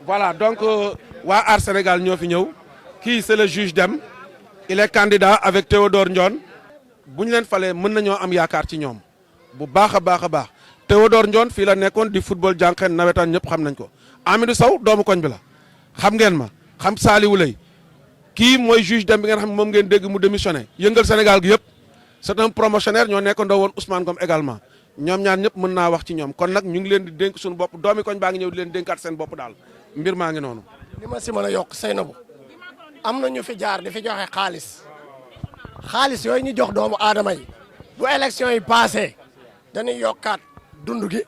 Voilà, donc waa Aar Sénégal ñoo fi ñëw kii c'est le juge Dème il est candidat avec Théodore Ndione bu ñu leen falee mën nañoo am yaakaar ci ñoom bu baax a baax a baax Théodore Ndione fii la nekkoon di football jànqeen nawetaan ñëpp xam nañ ko Amidou Sow doomu koñ bi la xam ngeen ma xam Saliou Lay kii mooy juge Dème bi ngeen xam ne moom ngeen dégg mu démissionné yëngal Sénégal gi yëpp c'est un promotionnaire ñoo nekkandoo woon Ousmane Ngom également ñoom ñaar ñëpp mën naa wax ci ñoom kon nag ñu ngi leen di dénk suñu bopp doomi koñ baa ngi ñëw di leen dénkaat seen bopp daal mbir maa ngi noonu. li ma si mën a yokk Seynabou am na ñu fi jaar di fi joxe xaalis yooyu ñu jox doomu aadama yi bu élection yi passé dañuy yokkaat dund gi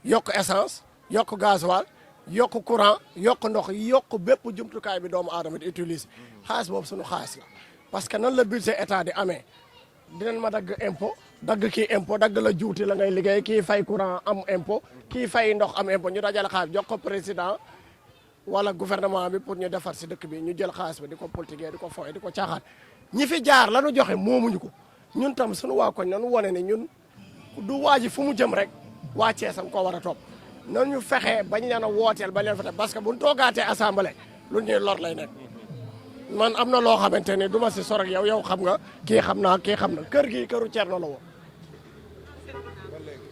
yokk essence yokk gasoil yokk courant yokk ndox yokk bépp jumtukaay bi doomu aadama di utiliser xaalis boobu suñu xaalis la parce que nan la budget état di amee dinañ ma dagg impôt dagg kii impôt dagg la juuti la ngay liggéey kii fay courant am impôt kii fay ndox am impôt ñu dajale xaalis jox ko président wala gouvernement bi pour ñu defar si dëkk bi ñu jël xaalis bi di ko politiquer di ko foye di ko caaxaan ñi fi jaar la ñu joxe moomuñu ko ñun tam suñu waa koñ nanu wane ne ñun du waa ji fu mu jëm rek waa Ceesam ko war a topp nañu fexe bañ leen a wooteel bañ leen fa parce que buñ toogaatee assemblée lu ñuy lor lay nekk man am na loo xamante ne du ma si sor ak yow xam nga kii xam naa kii xam na kër gi këru Cerno la woon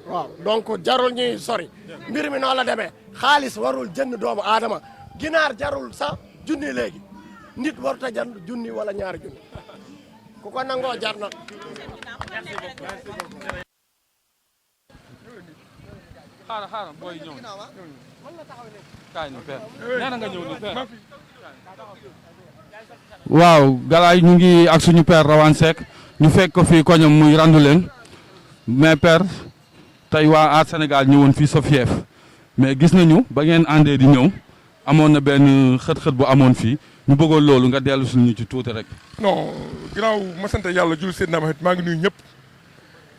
waaw donc jarul ñuy sori mbir mi noonu la demee xaalis warul jënd doomu aadama ginaar jarul sax junni léegi nit warut a jënd junni wala ñaari junni ku ko nangoo jar na. xaaral booy ñëw kaay ñu père nee na nga ñëw ni père waaw galaay ñu ngi ak suñu père Rawane Seck ñu fekk ko fii koñam muy randu leen mais père tey waa Aar Sénégal ñëwoon fii sa fief mais gis nañu ba ngeen àndee di ñëw amoon na benn xët-xët bu amoon fii ñu bëggoon loolu nga dellu suñu ci tuuti rek. non ginnaaw ma sant yàlla jul Seydina Mohamed maa ngi nuyu ñëpp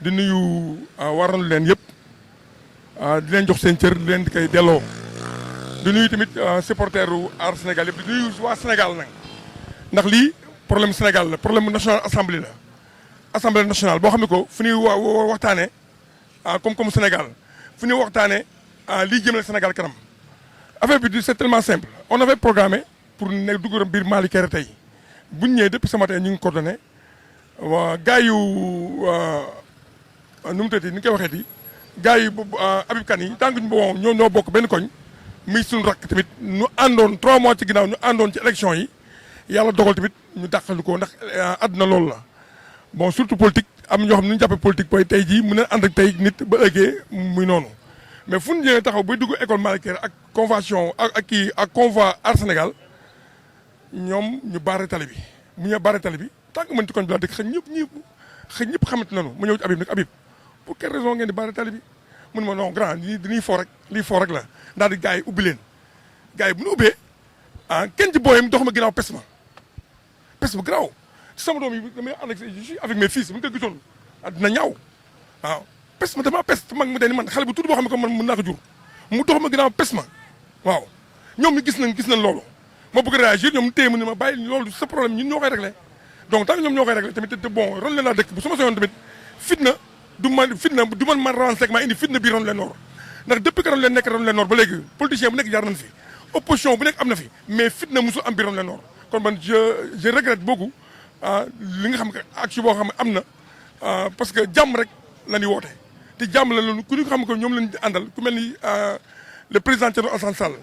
di nuyu war randu leen yëpp di leen jox seen cër di leen di koy delloo di nuyu tamit supporteru Aar Sénégal yëpp di nuyu waa Sénégal nag ndax lii problème Sénégal la problème national assemblée la assemblée nationale boo xam ne ko fu ñuy waxtaanee comme Sénégal fu ñuy waxtaanee lii jëmale Sénégal kanam affaire bi c'est tellement simple on avait programmé pour ne dugg biir Mali Kéré tey bu ñu ñëwee depuis ce matin ñu ngi coordonné waa gars yu nu mu tëddee ni nga koy waxeeti gars yu Habib Kane yi tant que ñu ñoo bokk benn koñ muy suñu rakk tamit ñu àndoon 3 mois ci ginnaaw ñu àndoon ci élection yi yàlla dogal tamit ñu dàqal ko ndax àdduna loolu la bon surtout politique am ñoo xam ne ñu jàppee politique booy tey jii mën na ànd ak tey nit ba ëggee muy noonu mais fu ñu ñëwee taxaw bay dugg école Malick Kéré ak convention ak convoi Aar Sénégal ñoom ñu baare tali bi mu ñëw baare tali bi tant que mën ci koñ bi laa dëkk ñëpp xamante nañu mu ñëw ci Habib nag Habib pour quelle raison ngeen di baare tali bi mun ma non grand lii foo rek la daal di gars yi ubbi leen gars yi bu ñu ubbee kenn ci booyam dox ma ginnaaw pes bu garaaw ci sama doom yi damay ànd ak je suis avec mes fils bu ñu ko gisoon dina ñaaw waaw pes ma dama pes mag mu dee ni man xale bu tuuti boo xam ne ko man mën naa ko jur mu dox ma ginnaaw pes ma waaw ñoom ñu gis nañ loolu ma bëgg réagir ñoom téye mu ne ma bàyyi loolu sa problème ñun ñoo koy réglé donc tant que ñoom ñoo koy réglé tamit te bon ron leen laa dëkk bu su ma soyoon tamit fitna du man Rawane Seck maa indi fitna bii ron leen noor ndax depuis que ron leen nekk ron leen noor ba léegi politicien bu nekk jaar nañ fi opposition bu nekk am na fi mais fitna musul am bii ron leen noor kon man je regrette beaucoup li nga xam ne action boo xam ne am na parce que jàmm rek la ñuy woote te jàmm la loolu ku ñu xam ne ñoom lañ àndal ku mel ni le président Thierno Alassane Sall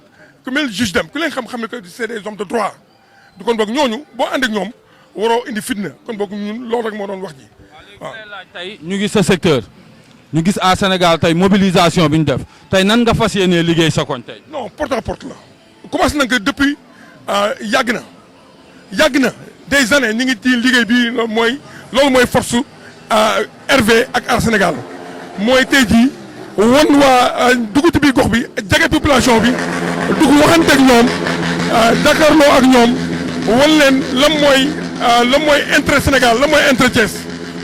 ku mel ni juge Dème ku leen xam ne que c'est des hommes de droit du kon boog ñooñu boo ànd ak ñoom waroo indi fitna kon boog ñun loolu rek moo doon wax ji waaw. tey ñu gis sa secteur ñu gis à Sénégal tey mobilisation bi ñu def tey nan nga fas yéenee liggéey sa koñ tey. non porte à porte la commencé nañ ko depuis yàgg na des années ñu ngi ci liggéey bi loolu mooy force RV ak Aar Sénégal mooy tey jii won waa dugg ci biir gox bi jege population bi dugg waxanteeg ñoom jàkkaarloo ak ñoom won leen lan mooy intérêt Sénégal lan mooy intérêt Thiès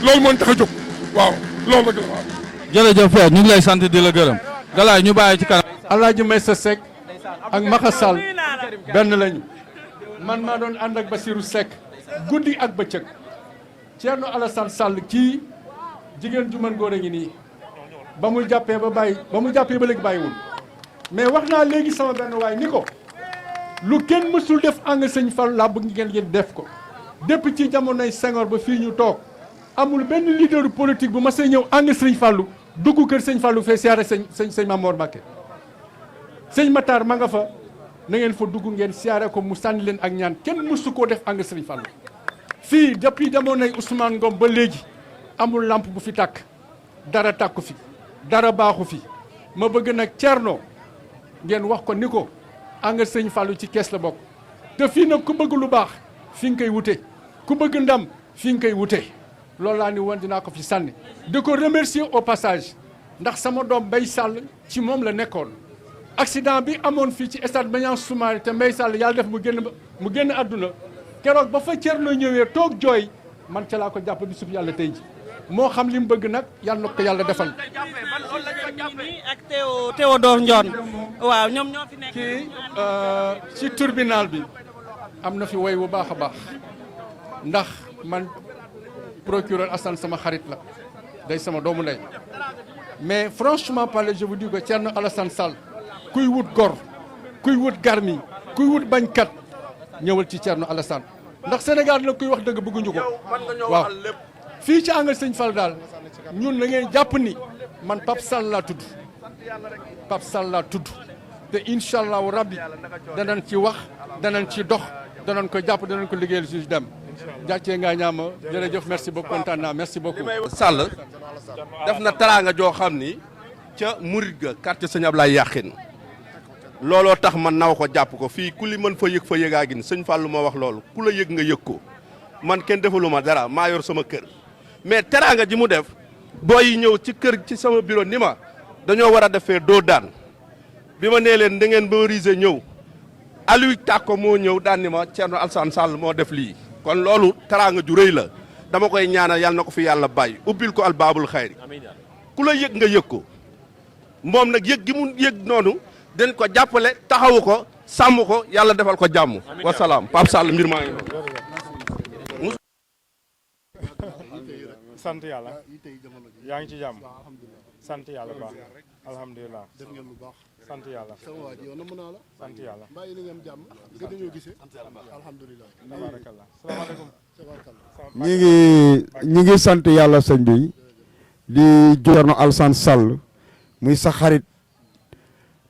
loolu moo ñu tax a jóg waaw loolu rek la waaw. jërëjëf Père ñu ngi lay sant di la gërëm Galaye ñu bàyyi ci kanam. Alaaji Maysa Seck ak Maxa Sall benn lañu man maa doon ànd ak Basirou Seck guddi ak bëccëg Thierno Alassane Sall kii jigéen ju mën góor a ngi nii ba mu jàppee ba léegi bàyyiwul mais wax naa léegi sama benn waay ni ko lu kenn mësul def àng sëñ Fall laa bëgg ngeen def ko depuis ci jamonoy Senghor ba fii ñu toog amul benn leader politique bu ma see ñëw àng sëñ Fallu dugg kër sëñ Fallu fee siyaare sëñ Mamor Mbacké sëñ Matar ma nga fa na ngeen fa dugg ngeen siyaare ko mu sànni leen ak ñaan kenn mësu koo def àng sëñ Fallu fii depuis jamonoy Ousmane Ngom ba léegi amul lampe bu fi tàkk dara tàkku fi dara baaxu fi ma bëgg nag Thierno ngeen wax ko ni ko àng sëñ Fallu ci kees la bokk te fii nag ku bëgg lu baax fi nga koy wute ku bëgg ndam fi nga koy wute loolu laa ni woon dinaa ko fi sànni di ko remercier au passage ndax sama doom Mbaye Sall ci moom la nekkoon accident bi amoon fii ci stade Maniang Soumaré te Mbaye Sall yàlla def mu génn àdduna keroog ba fa Thierno ñëwee toog jooy man ca laa ko jàpp bi sub yàlla tey ji moo xam li mu bëgg nag yàlla na ko yàlla defal. ak Théodore Ndione waaw ñoom ñoo fi nekk ci tribunal bi am na fi woy bu baax a baax ndax man procureur Assane sama xarit la day sama doomu ndey mais franchement parler je vous dis que Thierno Alassane Sall kuy wut gor kuy wut garmi kuy wut bañkat ñëwal ci Thierno Alassane ndax Sénégal nag kuy wax dëgg bëgguñu ko waaw fii ci angal sëñ Fall daal ñun la ngeen jàpp ni man Pape Sall laa tudd te incha allahu rabbi danañ ci wax danañ ci dox danañ ko jàpp danañ ko liggéeyal juge dem jàccee ngaa ñaama jërëjëf merci beaucoup kontaan naa merci beaucoup. Sall def na teraanga joo xam ni ca Murit ga quartier Sëñ Ablaye Yaxin looloo tax man naw ko jàpp ko fii ku li mën fa yëg fa yëgaa gin sëñ Fallu moo wax loolu ku la yëg nga yëg ko man kenn defaluma dara maa yor sama kër mais teraanga ji mu def booy yi ñëw ci kër ci sama bureau ni ma dañoo war a defee doo daan bi ma nee leen da ngeen valoriser ñëw Aliou Tàkko moo ñëw daan ni ma Thierno Alassane Sall moo def lii kon loolu teraanga ju rëy la dama koy ñaanal yàlla na ko fi yàlla bàyyi ubbil ko albaabul xayri ku la yëg nga yëg ko moom nag yëg gi mu yëg noonu dañ ko jàppale taxawu ko sàmm ko yàlla defal ko jàmm wasalaam Pape Sall mbir maa ngi sant yàlla yaa ngi ci jàmm sant yàlla baax alhamdulilah def ngeen lu baax sant yàlla sama waa ji yow namm naa la sant yàlla mbaa yéen a ngi am jàmm gën nañoo gisee alhamdulilah tabarakallah salaamaaleykum ñi ngi sant yàlla sëñ bi di Thierno Alassane Sall muy sa xarit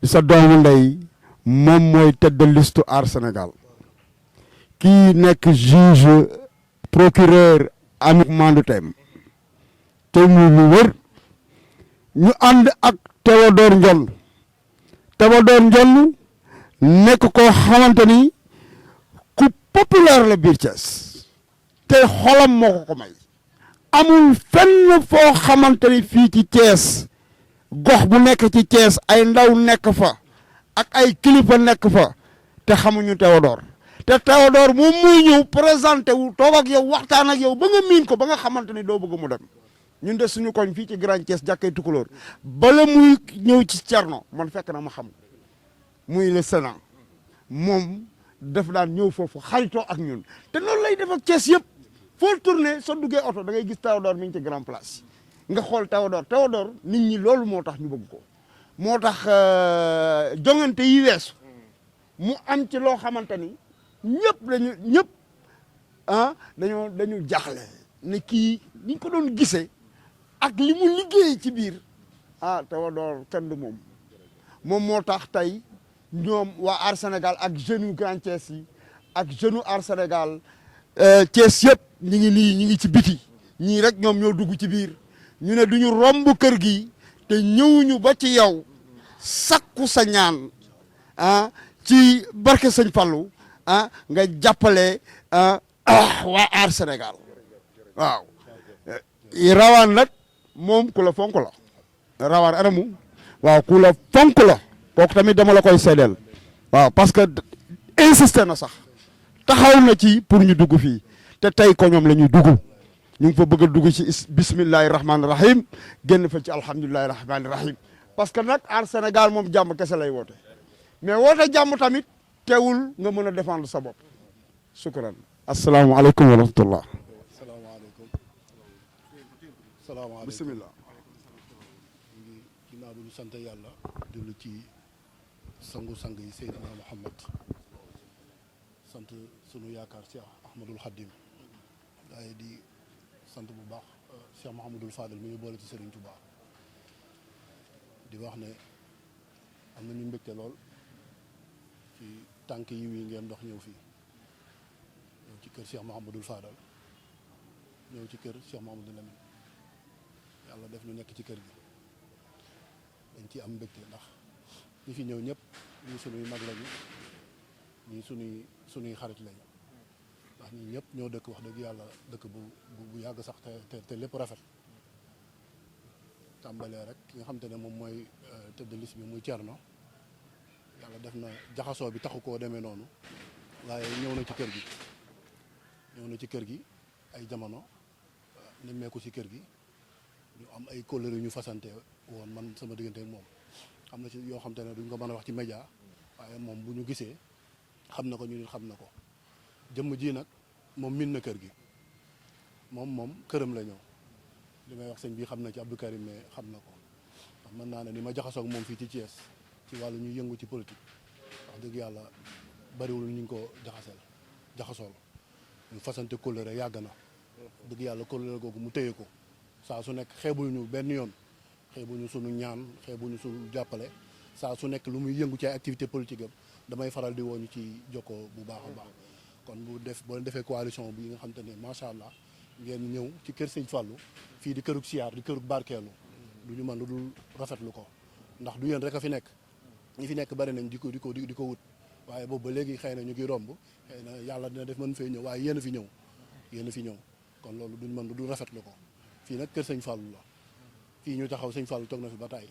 di sa doomu ndey moom mooy tête de liste Aar Sénégal kii nekk juge procureur amit manduteem te muy lu wër ñu ànd ak Théodore Ndione nekk koo xamante ni ku populaire la biir Thiès te xolam moo ko may amul fenn foo xamante ni fii ci Thiès gox bu nekk ci Thiès ay ndaw nekk fa ak ay kilifa nekk fa te xamuñu Théodore te Théodore moom muy ñëw présenté wu toog ak yow waxtaan ak yow ba nga miin ko ba nga xamante ni doo bëgg mu dem ñun de suñu koñ fii ci Grand Thiès jàkkee Tukulóor bala muy ñëw ci Thierno man fekk na ma xam muy le Sénat moom def daan ñëw foofu xaritoo ak ñun te noonu lay def ak Thiès yëpp foo tourné soo duggee oto da ngay gis Théodore mi ngi ci grand place nga xool Théodore nit ñi loolu moo tax ñu bëgg ko moo tax jongante yi weesu mu am ci loo xamante ni ñëpp dañu jaaxle ne kii niñ ko doon gisee ak li mu liggéey ci biir Théodore kenn du moom moo tax tey ñoom waa Aar Sénégal ak jeunes yu Grand Thiès yi ak jeunes yu Aar Sénégal Thiès yëpp ñi ngi ci biti ñii rek ñoom ñoo dugg ci biir ñu ne duñu romb kër gi te ñëwuñu ba ci yow sakku sa ñaan ci barke sëñ Fallou nga jàppale waa Aar Sénégal waaw rawaan nag moom ku la fonk la rawaan anamu waaw ku la fonk la kooku tamit dama la koy seedeel waaw parce que insisté na sax taxaw na ci pour ñu dugg fii te tey ko ñoom la ñuy dugg ñu ngi fa bëgg a dugg ci bismillahi rahmaani rahim génn fa ci alhamdulilahi rahmaani rahim parce que nag Aar Sénégal moom jàmm kese lay woote mais woote jàmm tamit teewul nga mën a défendre sa bopp sukran asalaamualeykum wa rahmatullah salaamaaleykum bismillah ngi ginnaaw bu ñu sant yàlla dellu ci sangu-sang yi Seydina Muhammad sant sunu yaakaar Cheikh Ahmadul Khadim waaye di sant bu baax Cheikh Mouhamadul Fadel mi ñu boole ci Serigne Touba di wax ne am na ñu mbégte lool ci tànk yi wi ngeen dox ñëw fii ñëw ci kër Cheikh Mouhamadul Fadel ñëw ci kër Cheikh Mouhamadul Lamine yàlla def ñu nekk ci kër gi dañ ci am mbégte ndax ñi fi ñëw ñëpp ñii sunuy mag lañu ñii sunuy xarit lañu ndax ñii ñëpp ñoo dëkk wax dëgg yàlla dëkk bu yàgg sax te lépp rafet tàmbalee rek ki nga xam te ne moom mooy tête de liste bi muy Thierno yàlla def na jaxasoo bi taxu koo demee noonu waaye ñëw na ci kër gi ay jamono nemmeeku ci kër gi ñu am ay kóllëre yu ñu fasante woon man sama diggante ak moom xam na ci yoo xam te ne duñ ko mën a wax ci média waaye moom bu ñu gisee xam na ko ñu nit xam na ko jëmm ji nag moom min na kër gi moom këram la ñëw li may wax sëñ bi xam na ci Abdou Karim mais xam na ko ndax mën naa ne ni ma jaxasoo ak moom fii ci Thiès ci wàllu ñuy yëngu ci politique wax dëgg yàlla bariwul ñu ngi ko jaxasool ñu fasante kóllëre yàgg na dëgg yàlla kóllëre googu mu téye ko saa su nekk xeebuñu benn yoon xeebuñu sunu ñaan xeebuñu sunu jàppale saa su nekk lu muy yëngu ci ay activité politique am damay faral di wooñu ci jokkoo bu baax a baax kon boo leen defee coalition bi nga xam te ne macha allah ngeen ñëw ci kër Sëñ Fallou fii di kërug siyaar di kërug barkeelu du ñu mën lu dul rafetlu ko ndax du yéen rek a fi nekk ñi fi nekk bari nañ di ko wut waaye boobu ba léegi xëy na ñu ngi romb xëy na yàlla dina def mën fee ñëw waaye yéen a fi ñëw kon loolu duñ mën lu dul rafetlu ko fii nag kër Sëñ Fallou la fii ñu taxaw Sëñ Fallou toog na fi ba tàyyi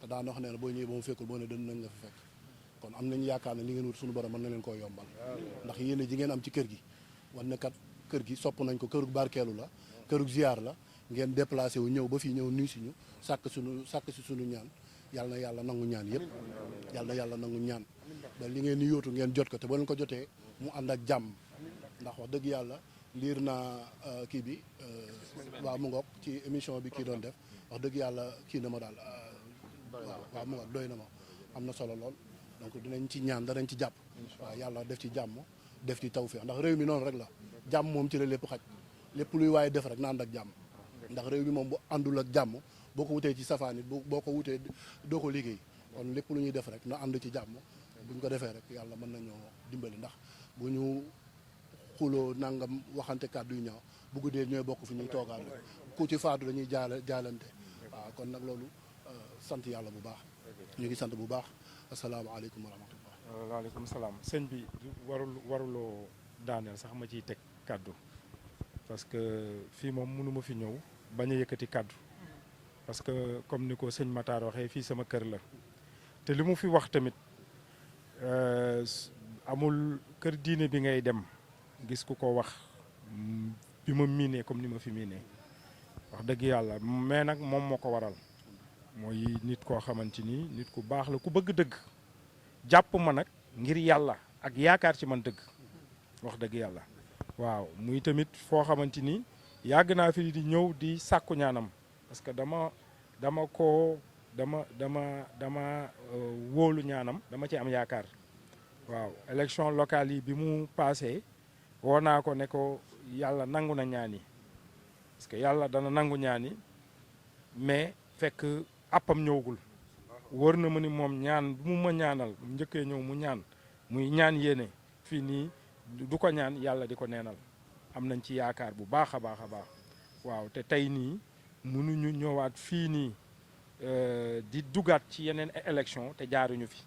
te daan wax ne boo ñëwee ba mu fekkul boo ne dën nañ la fi fekk kon am nañu yaakaar ne li ngeen wut suñu borom mën na leen koo yombal ndax yéen ji ngeen am ci kër gi wan ne kat kër gi sopp nañ ko kërug barkeelu la kërug ziar la ngeen déplacé wu ñëw ba fii ñëw nuyu si ñu sàkk si suñu ñaan yàlla na yàlla nangu ñaan yëpp yàlla na yàlla nangu ñaan ba li ngeen di yóotu ngeen jot ko te ba leen ko jotee mu ànd ak jàmm ndax wax dëgg yàlla liir naa kii bi waaw mu ngoog ci émission bi kii doon def wax dëgg yàlla kii na ma daal waaw mu ngoog doy na ma am na solo lool donc dinañ ci ñaan danañ ci jàpp waaw yàlla def ci jàmm def ci tawfeex ndax réew mi noonu rek la jàmm moom ci la lépp xaj lépp luy waaye def rek na ànd ak jàmm ndax réew mi moom bu àndul ak jàmm boo ko wutee ci safaan it boo ko wutee doo ko liggéey kon lépp lu ñuy def rek na ànd ci jàmm buñ ko defee rek yàlla mën nañoo dimbali ndax bu ñu xuloo nangam waxante kàddu yu ñaaw bu guddee ñooy bokk fi ñuy toogaat rek ku ci faatu dañuy jaalante waaw kon nag loolu sant yàlla bu baax ñu ngi sant bu baax asalaamaaleykum wa rahmatullah. waaleykum salaam sëñ bi waruloo daaneel sax ma ciy teg kàddu parce que fii moom mënuma fi ñëw bañ a yëkkati kàddu parce que comme ni ko sëñ Matar waxee fii sama kër la te li mu fi wax tamit amul kër diine bi ngay dem gis ku ko wax bi ma miinee comme ni ma fi miinee wax dëgg yàlla mais nag moom moo ko waral mooy nit koo xamante ni nit ku baax la ku bëgg dëgg jàpp ma nag ngir yàlla ak yaakaar ci man dëgg wax dëgg yàlla waaw muy tamit foo xamante ni yàgg naa fi di ñëw di sàkku ñaanam parce que dama wóolu ñaanam dama ci am yaakaar waaw élection locale yi bi mu passé woo naa ko ne ko yàlla nangu na ñaan yi parce que yàlla dana nangu ñaan yi mais fekk appam ñëwagul wóor na ma ni moom ñaan bu mu ma ñaanal njëkkee ñëw mu ñaan muy ñaan yéene fii nii du ko ñaan yàlla di ko neenal am nañ ci yaakaar bu baax a baax a baax waaw te tey nii mënuñu ñëwaat fii nii di dugaat ci yeneen élection te jaaruñu fi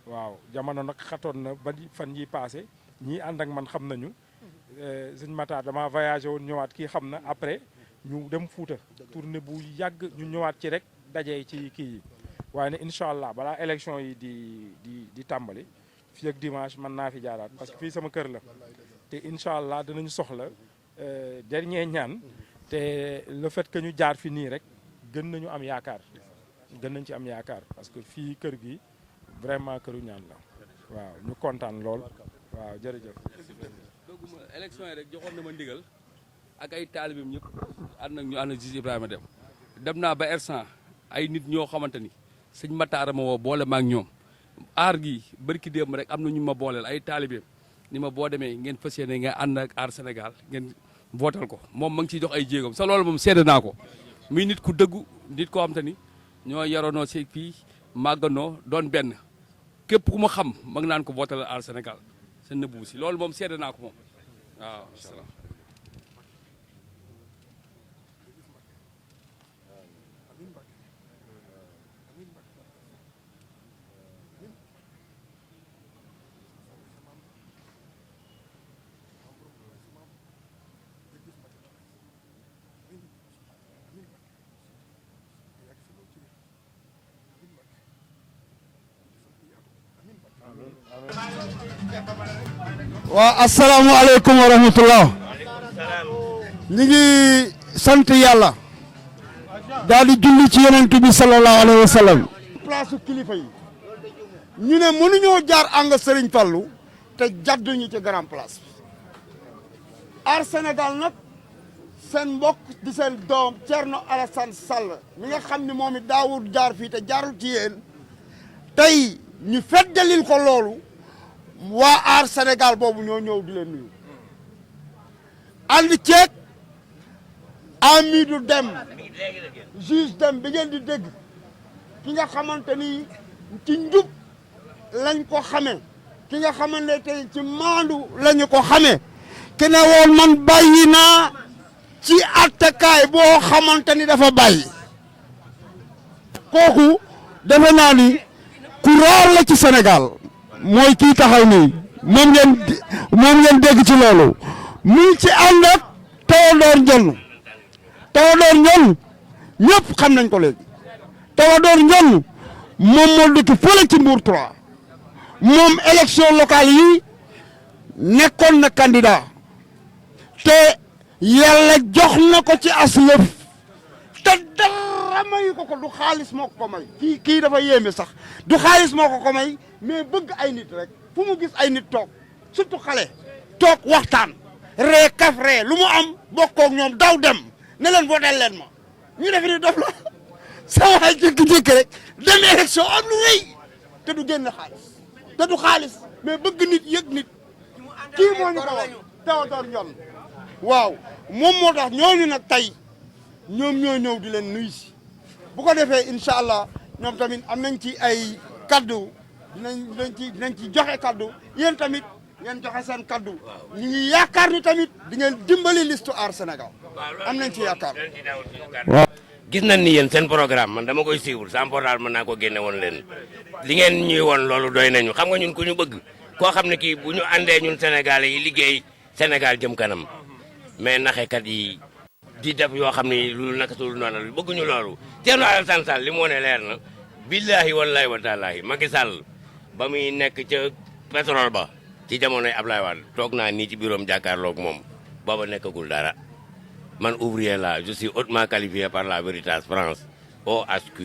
waaw jamono nag xatoon na ba fan yi passé ñii ànd ak man xam nañu sëñ Matar dama voyagé woon ñëwaat kii xam na après ñu dem Fuuta tournée bu yàgg ñu ñëwaat ci rek dajee ci kii yi waaye ne incha allah balaa élection yi di tàmbali fii ak dimanche mën naa fi jaaraat parce que fii sama kër la te incha allah danañu soxla dernier ñaan te le fait que ñu jaar fi nii rek gën nañu am yaakaar gën nañ ci am yaakaar parce que fii kër gi vraiment këru ñaan la waaw ñu kontaan lool waaw jërëjëf. élection yi rek joxoon na ma ndigal ak ay taalibeem ñëpp ànd ak ñu ànd ak Juge Ibrahima dem naa ba R100 ay nit ñoo xamante ni sëñ Mataara ma woo boole ma ak ñoom aar gi barki démb rek am na ñu ma booleel ay taalibeem ni ma boo demee ngeen fas yéene nga ànd ak aar Sénégal ngeen votal ko moom ma ngi ciy jox ay jéegoom sa loolu moom seede naa ko muy nit ku dëggu nit koo xam te ni ñoo yaroonoo si fii màgganoo doon benn képp ku ma xam ma ngi naan ko votal aar Sénégal sa nëbbu si loolu moom seede naa ko moom waaw salaam. waa asalaamualeykum wa rahmatullah ñu ngi sant yàlla daal di julli ci yonent bi sallallahu alayhi wa sallam place kilifa yi ñu ne mënuñoo jaar anga Serigne Fallou te jadduñu ci grand place bi Aar Sénégal nag seen mbokk di seen doom Thierno Alassane Sall mi nga xam ne moom it daawul jaar fii te jaarul ci yéen tey ñu feddalil ko loolu waa Aar Sénégal boobu ñoo ñëw di leen nuyu ànd ceeg Amidou Deme juge Deme bi ngeen di dégg ki nga xamante ni ci njub lañ ko xamee ki nga xamante tey ci maandu lañu ko xamee ki ne woon man bàyyi naa ci attakaay boo xamante ni dafa bàyyi kooku defe naa ni ku raar la ci Sénégal mooy kii taxaw nii moom ngeen dégg ci loolu mu ngi ci ànd ak Théodore Ndione ñëpp xam nañ ko léegi Théodore Ndione moom moo dëkk fële ci Mbour 3 moom élection locale yi nekkoon na candidat te yàlla jox na ko ci aslëf te dara mayu ko du xaalis moo ko may kii dafa yéeme sax du xaalis moo ko may mais bëgg ay nit rek fu mu gis ay nit toog surtout xale toog waxtaan ree kaf ree lu mu am bokkoog ñoom daw dem ne leen votel leen ma ñu def ni dof la sa waay jékki-jékki rek dem élection am lu rëy te du génn xaalis te du xaalis mais bëgg nit yëg nit kii moo ñu ko wax Théodore Ndione waaw moom moo tax ñooñu nag tey ñoom ñoo ñëw di leen nuyu si bu ko defee incha allah ñoom tamit am nañ ci ay kaddu dinañ ci joxe kaddu yéen tamit ngeen joxe seen kaddu ñu ngi yaakaar ni tamit di ngeen dimbali liste Aar Sénégal am nañ ci yaakaar. waaw gis nañ ni yéen seen programme man dama koy suivre sans portable mën naa ko génne woon leen li ngeen ñuy woon loolu doy nañu xam nga ñun ku ñu bëgg koo xam ne kii bu ñu àndee ñun Sénégalais yi liggéey Sénégal jëm kanam mais naxekat yi di def yoo xam ne lu naka sul noonu bëgguñu loolu Thierno Alassane Sall li mu wone leer na billahi wallahi wa taalahi Macky Sall ba muy nekk ca pétrole ba ci jamonoy Ablaye Wade toog naa nii ci bureau am jàkkaarloog moom booba nekkagul dara man ouvrier la je suis hautement qualifié par la Veritas France OHQ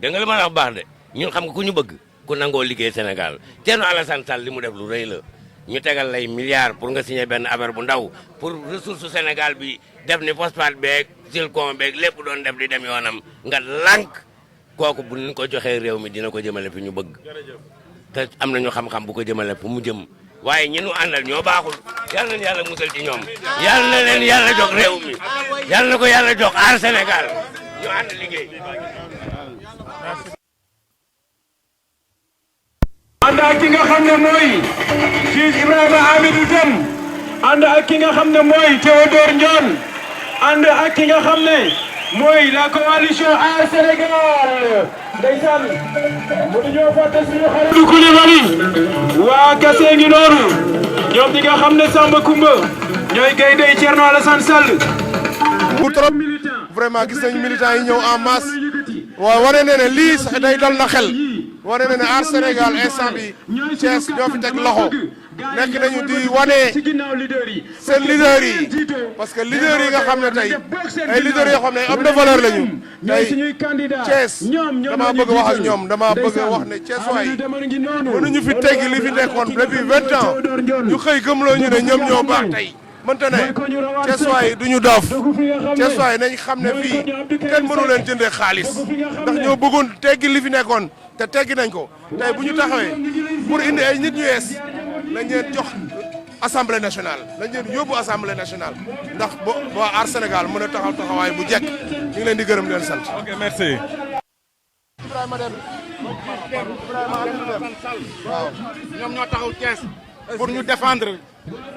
dégg nga li ma la wax baax de ñun xam nga ku ñu bëgg ku nangoo liggéey Sénégal Thierno Alassane Sall li mu def lu rëy la ñu tegal lay milliards pour nga signé benn affaire bu ndaw pour ressource Sénégal bi def ni phosphate beeg zircon beeg lépp doon def di dem yoonam nga lànk kooku bu ñu ko joxee réew mi dina ko jëmale fi ñu bëgg te am nañu xam-xam bu ko jëmale fu mu jëm waaye ñi ñu àndal ñoo baaxul yal nañu yàlla musal ci ñoom yal na leen yàlla jox réew mi yal na ko yàlla jox Aar Sénégal ñu ànd liggéey. ànd ak ki nga xam ne mooy Juge Ibrahima Amidou Deme ànd ak ki nga xam ne mooy Théodore Ndione ànd ak ki nga xam ne mooy la coalition Aar Sénégal ndeysaan mënuñoo fàtte suñu xarit du Coulibaly waa Kassé ngi noonu ñoom ñi nga xam ne Samba Kumba ñooy gaynde Thierno Alassane Sall bu trop vraiment gis nañu militants yi ñëw en masse waaw wane ne ne lii sax day dal na xel wane na ne Aar Sénégal instant bi Thiès ñoo fi teg loxo nekk nañu di wane seen leader yi parce que leader yi nga xam ne tey ay leader yoo xam ne am na valeur lañu tey Thiès damaa bëgg wax ak ñoom damaa bëgg wax ne Thiès waay mënuñu fi teggi li fi nekkoon depuis 20 ans ñu xëy gëmloo ñu ne ñoom ñoo baax tey mënta ne Thiès waay du ñu doof Thiès waay nañ xam ne fii kenn mënu leen jëndee xaalis ndax ñoo bëggoon teggi li fi nekkoon te teggi nañ ko tey bu ñu taxawee pour indi ay nit ñu yees lañ leen jox assemblée nationale lañ leen yóbbu assemblée nationale ndax boo aar Sénégal mën a taxaw taxawaay bu jekk ñu ngi leen di gërëm di leen sant. ok merci. waaw ñoom ñoo taxaw Thiès pour ñu défendre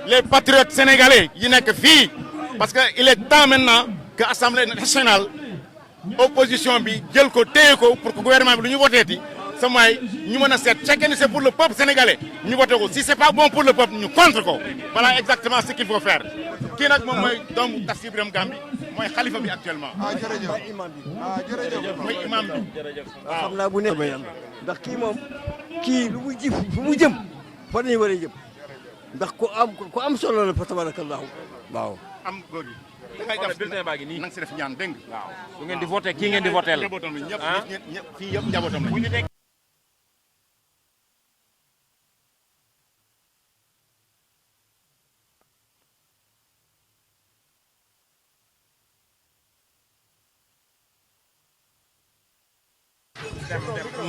les patriotes sénégalais yi nekk fii parce que il est temps maintenant que assemblée nationale opposition bi jël ko téye ko pour que gouvernement bi lu ñu voteeti sa mooy ñu mën a seet chaque année c'est pour le peuple sénégalais ñu voté ko si c'est pas bon pour le peuple ñu contre ko voilà exactement ce qu'il faut faire kii nag moom mooy doomu Tass Ibrahima Gambi mooy xalifa bi actuellement. jërëjëf jërëjëf mooy imam bi. waaw xam naa bu nekk ndax kii moom kii lu mu ji fu mu jëm fa nañu war a jëm ndax ku am solo la fa tabarakallahu waaw. am góor gi. da ngay def bulletin baa ngi nii na nga si def ñaan dégg nga. waaw bu ngeen di voté kii ngeen di voté la. njabootam la ñëpp fii yëpp njabootam la.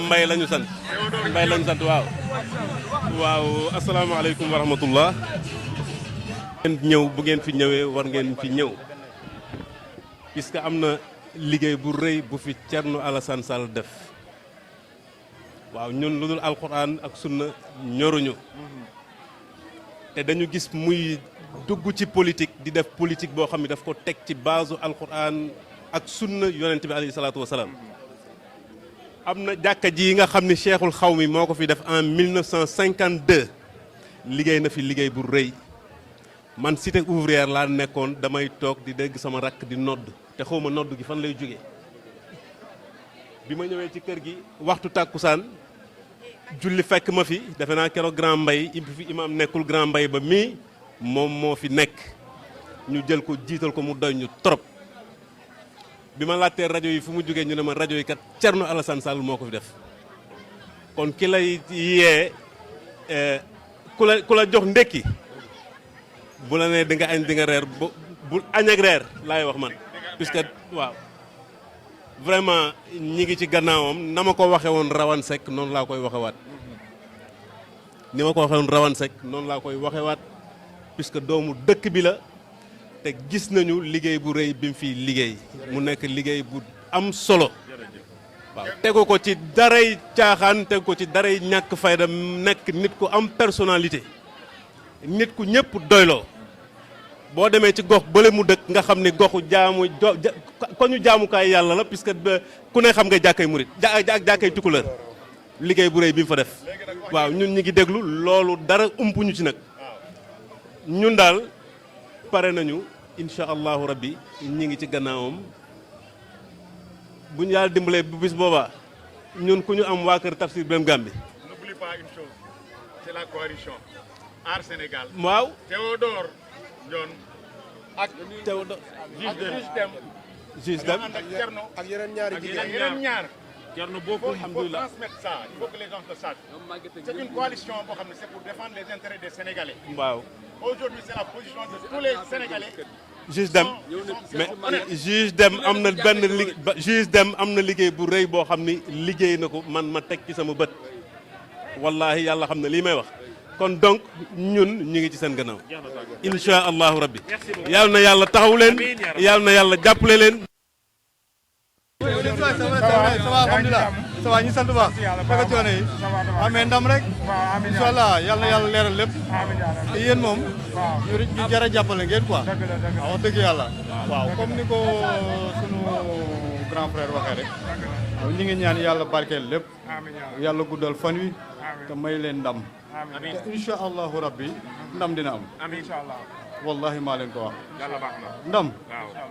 Mbay lañu sant Mbay lañu sant waaw. waaw asalaamaaleykum wa rahmatullah. ngeen ñëw bu ngeen fi ñëwee war ngeen fi ñëw puisque am na liggéey bu rëy bu fi Thierno Alassane Sall def waaw ñun lu dul alxuraan ak sunna ñoruñu te dañu gis muy dugg ci politique di def politique boo xam ne daf ko teg ci baasu alxuraan ak sunna yonent bi alayhi salaatu wasalaam. am na jàkka ji yi nga xam ni cheikhul xaw mi moo ko fi def en 1952 liggéey na fi liggéey bu rëy man cité ouvrière laa nekkoon damay toog di dégg sama rakk di nodd te xawma nodd gi fan lay jóge bi ma ñëwee ci kër gi waxtu tàkkusaan julli fekk ma fi defe naa keroog grand mbay fi imam nekkul grand mbay ba mii moom moo fi nekk ñu jël ko jiital ko mu doy ñu trop bi ma laajtee rajo yi fu mu jógee ñu ne ma rajo yi kat Thierno Alassane Sall moo ko fi def kon ki lay yee ku la jox ndekki bu la nee di nga añ di nga reer bu añ ak reer laay wax man puisque waaw vraiment ñi ngi ci gannaawam na ma ko waxee woon Rawane Seck noonu laa koy waxewaat ni ma ko waxee woon Rawane Seck noonu laa koy waxewaat puisque doomu dëkk bi la te gis nañu liggéey bu rëy bi mu fi liggéey mu nekk liggéey bu am solo waaw tegu ko ci daray caaxaan tegu ko ci daray ñàkk fayda nekk nit ku am personnalité nit ku ñëpp doyloo boo demee ci gox bële mu dëkk nga xam ne goxu jaamu ko ñu jaamukaay yàlla la puisque ku ne xam nga jàkkay murit jàkkay tukulër liggéey bu rëy bi mu fa def waaw ñun ñi ngi déglu loolu dara umpuñu ci nag ñun daal pare nañu incha allahu rabbi ñi ngi ci gannaawam bu ñu yàlla dimbalee bu bis boobaa ñun ku ñu am waa kër Tass Ibrahima Gambi. N'oublie pas une chose, c'est la coalition Aar Sénégal. waaw Théodore Ndione ak Théodore Juge Dème ànd ak Thierno ak yeneen ñaari jigéen yeneen ñaar. Thierno beaucoup alhamdulilah. Il faut transmettre ça, il faut que les gens le sachent. C'est une coalition boo xam ne c'est pour défendre les intérêts des Sénégalais. waaw Aujourd'hui c'est la position de tous les Sénégalais. Juge Dème mais Juge Dème am na benn Juge Dème am na liggéey bu rëy boo xam ni liggéey na ko man ma teg ci sama bët wallahi yàlla xam na lii may wax kon donc ñun ñu ngi ci seen gannaaw insha allahu rabbi yàlla na yàlla taxaw leen yàlla na yàlla jàppale leen. ça va alhamdulilah ça va ñu sant bu baax naka coono yi amee ndam rek incha allah yal na yàlla leeral lépp te yéen moom ñu jar a jàppale ngeen quoi waaw wax dëgg yàlla waaw comme ni ko sunu grand frère waxee rek ñi ngi ñaan yàlla barkeel lépp yàlla guddal fan wi te may leen ndam te incha allahu rabbi ndam dina am wallahi maa leen ko wax ndam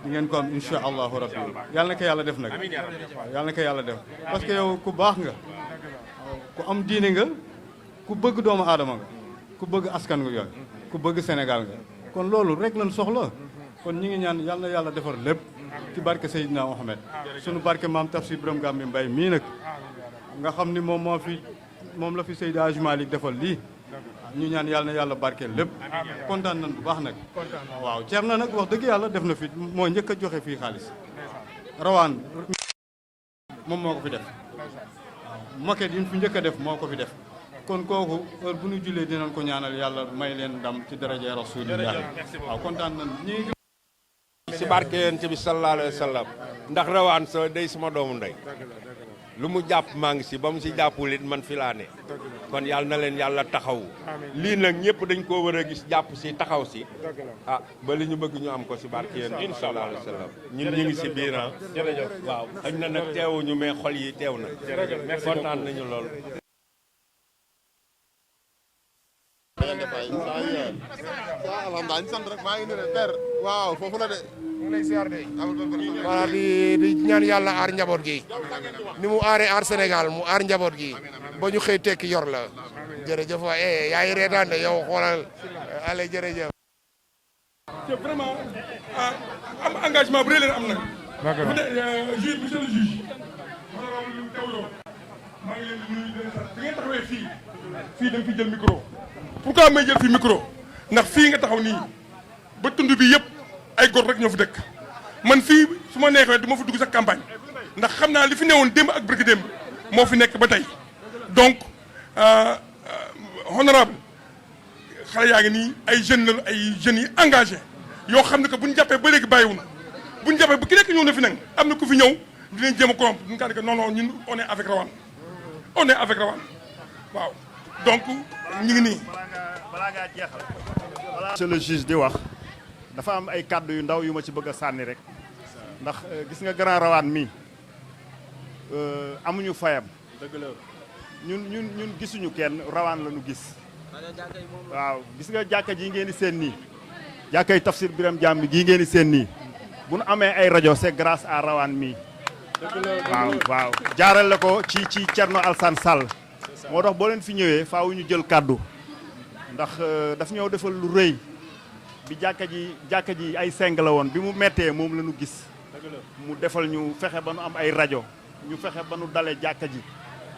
di ngeen ko am incha allahu rabbi yàlla na ko yàlla def nag waaw yàlla na ko yàlla def parce que yow ku baax nga ku am diine nga ku bëgg doomu aadama nga ku ku bëgg askan nga yooyu ku bëgg Sénégal nga kon loolu rek lañ soxla kon ñi ngi ñaan yàlla na yàlla defar lépp ci barke Seydina Mohamed sunu barke maam Tafsir Birame Gambi Mbaye mii nag nga xam ni moom la fi Seydi Hadji Malick defal lii ñu ñaan yàlla na yàlla barkeel lépp kontaan nañ bu baax nag waaw Thierno nag wax dëgg yàlla def na fi moo njëkk a joxe fii xaalis rawaan moom moo ko fi def moquette yi ñu fi njëkk a def moo ko fi def kon kooku heure bu ñu jullee dinañ ko ñaanal yàlla may leen ndam ci daraja rasulillah waaw kontaan nañ ñi si barke yonent bi sallallahu alayhi wa sallam ndax rawaan sa day sama doomu ndey lu mu jàpp maa ngi si ba mu si jàppul it man fi laa ne kon yàlla na leen yàlla taxaw lii nag ñëpp dañ koo war a gis jàpp si taxaw si ah ba li ñu bëgg ñu am ko si barke yonent bi sallallahu alayhi wa sallam ñun ñu ngi si biir waaw xëy na nag teewuñu mais xol yi teew na kontaan nañu lool. alhamdulilah ñu sant rek maa ngi nuyu père waaw foofu la de voilà di ñaan yàlla aar njaboot gi ni mu aaree aar Sénégal mu aar njaboot gi ba ñu xëy tekki yor la jërëjëf waay yaa ngi reetaan de yow xoolal allez jërëjëf. te vraiment am engagement bu rëy leen am nag. bu dee juge monsieur le juge. maa ngi leen di nuyu di leen sant bi ngeen taxawee fii da nga fi jël micro. pourquoi may jël fi micro ndax fii nga taxaw nii ba tund bi yëpp ay góor rek ñoo fi dëkk man fii su ma neexee du ma fa dugg sax campagne ndax xam naa li fi newoon démb ak bërki démb moo fi nekk ba tey donc honorable xale yaa ngi nii ay jeunes la ay jeunes yi engagé yoo xam ne que bu ñu jàppee ba léegi bàyyiwul bu ñu jàppee ba ki nekk ñëw na fi nag am na ku fi ñëw dinañ jéem a corrompre duñu kaa di que non non ñun on est avec Rawane on est avec Rawane waaw donc ñu ngi nii. balaa ngaa jeexal. monsieur le juge di wax dafa am ay kàddu yu ndaw yu ma ci bëgg a sànni rek ndax gis nga grand Rawane mi amuñu fayam. dëgg la ñun gisuñu kenn Rawane la ñu gis. waaw gis nga jàkka ji ngeen di seen nii. jàkkay Tafsir Birame Gambi gii ngeen di seen nii. bu nu amee ay rajo c'est grâce à Rawane mi. waaw jaarale ko ci Thierno Alassane Sall. moo tax boo leen fi ñëwee faaw ñu jël kàddu ndax daf ñëw defal lu rëy bi jàkka ji ay seng la woon bi mu mettee moom la ñu gis mu defal ñu fexe ba nu am ay rajo ñu fexe ba nu dalee jàkka ji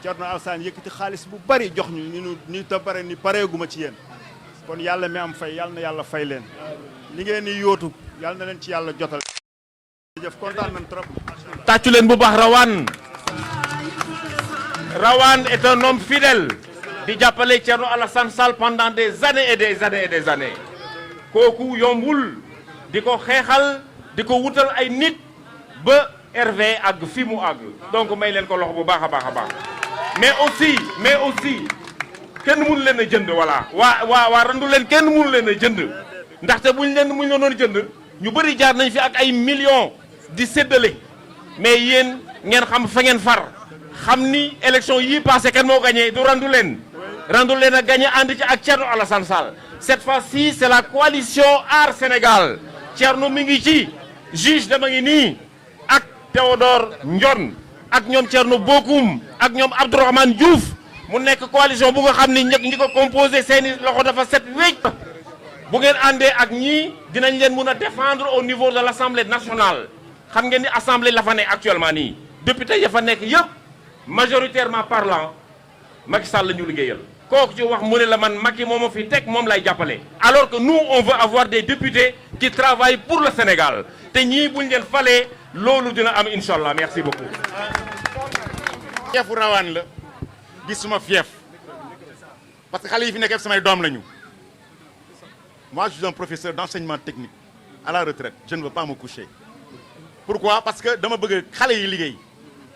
Thierno Alassane yëkkati xaalis bu bari jox ñu ni te bare ni pareeguma ci yéen kon yàlla mi am fay yàlla na yàlla fay leen li ngeen di yóotu yàlla na leen ci yàlla jotal jëf kontaan nañ trop tàccu leen bu baax Rawane est un homme fidèle di jàppale Thierno Alassane Sall pendant des années et des années et des années kooku yombul di ko xeexal di ko wutal ay nit ba RV àgg fi mu àgg donc may leen ko loxo bu baax a baax a baax mais aussi kenn mënu leen a jënd voilà waa randu leen kenn mënu leen a jënd ndaxte buñ leen doon jënd ñu bëri jaar nañ fi ak ay millions di séddale mais yéen ngeen xam fa ngeen far xam ni élection yii passé kan moo gagné du randu leen a gagné ànd ci ak Thierno Alassane Sall cette fois-ci c'est la coalition Aar Sénégal Thierno mi ngi ci juge dama ngi nii ak Théodore Ndione ak ñoom Thierno Bocoum ak ñoom Abdourahmane Diouf mu nekk coalition bu nga xam ni ñi ko composé seeni loxo dafa set wécc bu ngeen àndee ak ñii dinañ leen mun a défendre au niveau de l'Assemblée nationale xam ngeen ni assemblée la fa nekk actuellement nii député ya fa nekk yëpp majoritairement parlant Macky Sall la ñu liggéeyal kooku ci wax mu ne la man Macky moom fi teg moom lay jàppale alors que nous on veut avoir des députés qui travaillent pour le Sénégal te ñii buñ leen falee loolu dina am incha allah merci beaucoup. fiefu Rawane la gis suma fief parce que xale yi fi nekk samay doom lañu moi je suis un professeur d'enseignement technique à la retraite je ne veux pas me coucher pourquoi parce que dama bëgg xale yi liggéey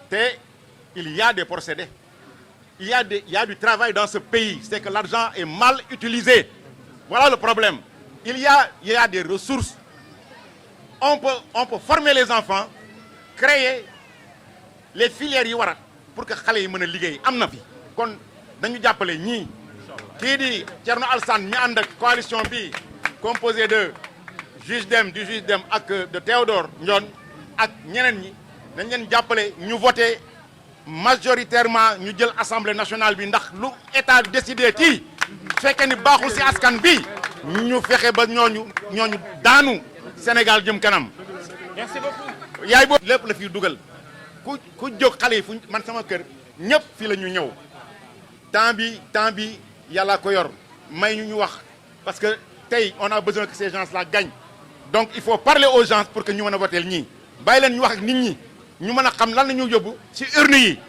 te il y a des procédés il y a du travail dans ce pays c'est que l'argent est mal utilisé voilà le problème il y a des ressources on peut former les enfants créer les filières yi war a pour que xale yi mën a liggéey am na fi kon dañu jàppale ñii kii di Thierno Alassane mi ànd ak coalition bi composé de juge Dème ak de Théodore Ndione ak ñeneen ñi dañ leen jàppale ñu voté majoritairement ñu jël assemblée nationale bi ndax lu état décidé ci fekkee ni baaxul si askan bi ñu fexe ba ñooñu daanu Sénégal jëm kanam. merci beaucoup. yaay boobu lépp la fiy dugal ku jóg xale yi fu man sama kër ñëpp fii la ñu ñëw temps bi yàlla ko yor may ñu wax parce que tey on a besoin que ces gens là gagnent donc il faut parler aux gens pour que ñu mën a voter ñii bàyyi leen ñu wax ak nit ñi ñu mën a xam lan la ñu yóbbu ci urne yi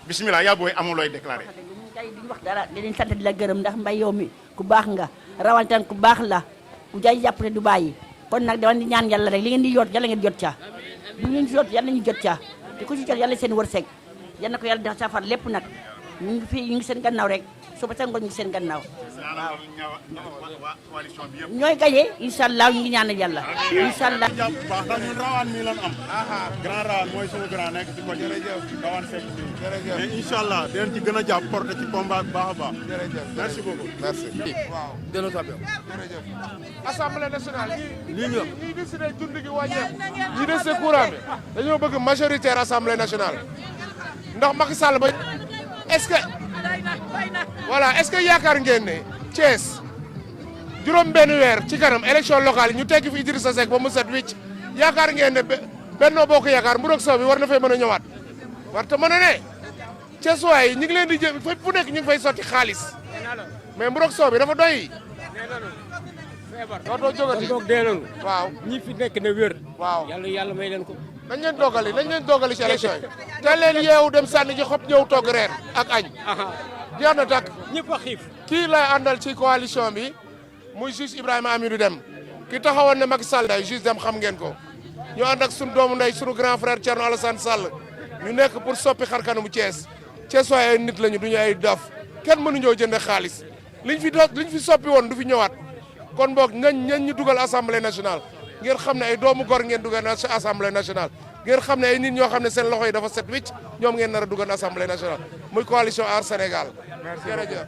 bismillah yaa booy amul looy déclaré. tey duñ wax dara di leen sant di la gërëm ndax mbay yow mi ku baax nga rawantan ku baax la ku jaay jàppale du bàyyi kon nag dama di ñaan yàlla rek li ngeen di yoot yàlla ngeen jot ca bu ngeen jot yàlla ñu jot ca te ku ci jot yàlla seen wërsëg yal na ko yàlla def safar lépp nag ñu ngi fii ñu ngi seen gannaaw rek suba sa ngoon ñu ngi seen gannaaw ñooy gañe incha allah ñu ngi ñaanal yàlla incha allah. baax ndax ñun rawaan mi lan am. grand rawaan mooy suñu grand nekk ci ko jërëjëf rawaan sekk bi jërëjëf mais incha allah dinañ ci gën a jàpp porté ci combat bi baax a baax. jërëjëf merci beaucoup merci. waaw gën a tabel. jërëjëf. assemblée nationale. lii ñu ñii décidé dund gi wàññeeku. ñii décidé courant bi. dañoo bëgg majoritaire assemblée nationale. ndax Macky Sall ba est-ce que voilà est-ce que yaakaar ngeen ne Thiès juróom benn weer ci kanam élection locale yi ñu tegg fi Idrissa Seck ba mu set wicc yaakaar ngeen ne Benno Bokk Yaakaar Mburok Sow bi war na fay mën a ñëwaat war te mën a ne Thiès waay yi ñu ngi leen di jël fépp fu nekk ñu ngi fay sotti xaalis mais Mburok Sow bi dafa doy. dootoo jógati kon dee nañu. waaw ñi fi nekk na wér. waaw yàlla may leen ko. nañ leen dogali ci élection yi. te leen yeewu dem sànni ji xob ñëw togg reer ak añ. jeex na takk ñëpp a xiif. kii lay àndal ci coalition bi muy juge Ibrahima Amidou Deme ki taxawoon ne Macky Sall day juge Deme xam ngeen ko ñu ànd ak sunu doomu ndey sunu grand frère Thierno Alassane Sall ñu nekk pour soppi xarkanamu Thiès Thiès waaye ay nit lañu duñu ay dof kenn mënuñoo jënd xaalis liñ fi soppi woon du fi ñëwaat kon boog ñañ ñu dugal assemblée nationale ngeen xam ne ay doomu gor ngeen dugal na assemblée nationale ngeen xam ne ay nit ñoo xam ne seen loxo yi dafa set wicc ñoom ngeen nar a dugal assemblée nationale muy coalition Aar Sénégal. jërëjëf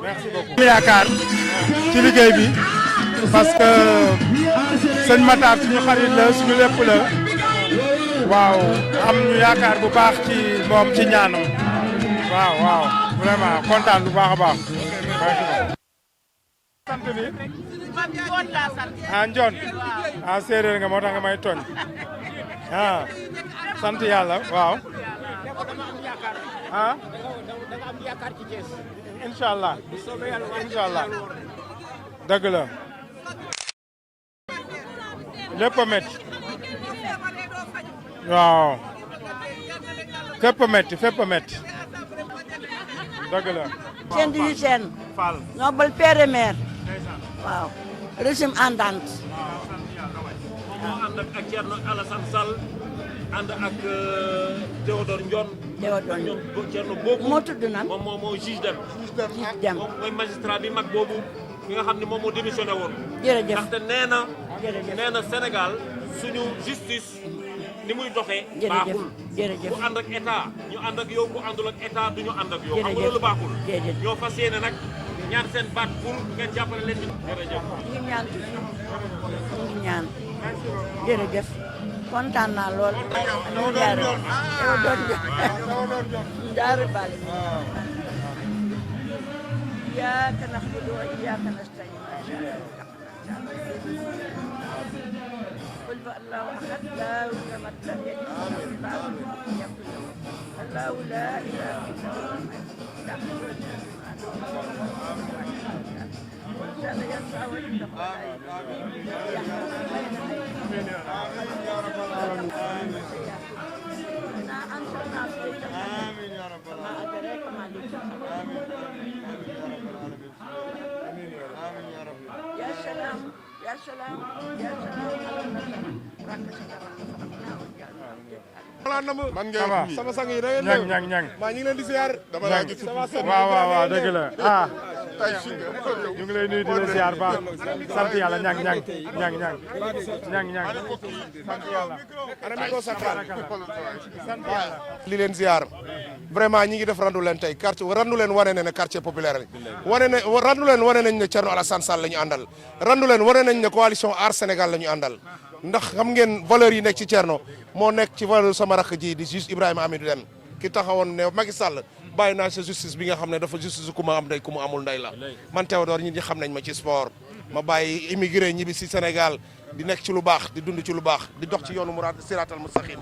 merci beaucoup. yaakaar ci liggéey bi parce que sëñ Matar suñu xarit la suñu lépp la waaw am ñu yaakaar bu baax ci moom ci ñaanam waaw vraiment kontaan bu baax a baax. sant bi Njoon séeréer nga moo tax nga may tooñ sant yàlla waaw incha allah dëgg la lépp a métti waaw fépp a métti fépp a métti dëgg la seen di seen ñoo bal père et mère waaw régime entente moo ànd ak Thierno Alassane Sall ànd ak Théodore Ndione. Thierno boobu moo tudd nan moom moo juge Deme. juge Deme mooy magistrat bi mag boobu ki nga xam ne moom moo démissionné woon. jërëjëf ndaxte nee na Sénégal suñu justice ni muy doxee. baaxul jërëjëf bu ànd ak état ñu ànd ak yow bu àndul ak état du ñu ànd ak yow. xam nga loolu baaxul. ñoo fas yéene nag ñaan seen baat pour ngeen jàppale leen ci. jërëjëf ñu ngi ñaan jërëjëf kontaan naa lool. ñu jaare jaare bale iyyaka na'budu wa iyyaka nasta'in قل فالله احد لا صمد لم يلد ولم يكن له الله لا اله الا هو كان يسعى ويتقى آمين يا رب العالمين آمين يا رب يا سلام يا سلام يا سلام man ngeen sama sang yi da ngeen ñang maa ñu ngi leen di ziar dama laa gis waaw dëgg la ñu ngi lay nuyu di la ziar baax sant yàlla ñang sant yàlla li leen ziar vraiment ñi ngi def randu leen tey quartier randu leen wane ne quartier populaire la randu leen wane nañ ne Thierno Alassane Sall la ñu àndal randu leen wane nañ ne coalition Aar Sénégal la ñu àndal ndax xam ngeen valeur yi nekk ci Thierno moo nekk ci valeur sama rakk ji di juge Ibrahima Amidou Deme ki taxawoon ne Macky Sall bàyyi naa sa justice bi nga xam ne dafa justice ku ma am ndey ku mu amul ndey la man Théodore ñi xam nañ ma ci sport ma bàyyi immigré ñibbi si Sénégal di nekk ci lu baax di dund ci lu baax di dox ci yoonu muraad siraatal mustaqim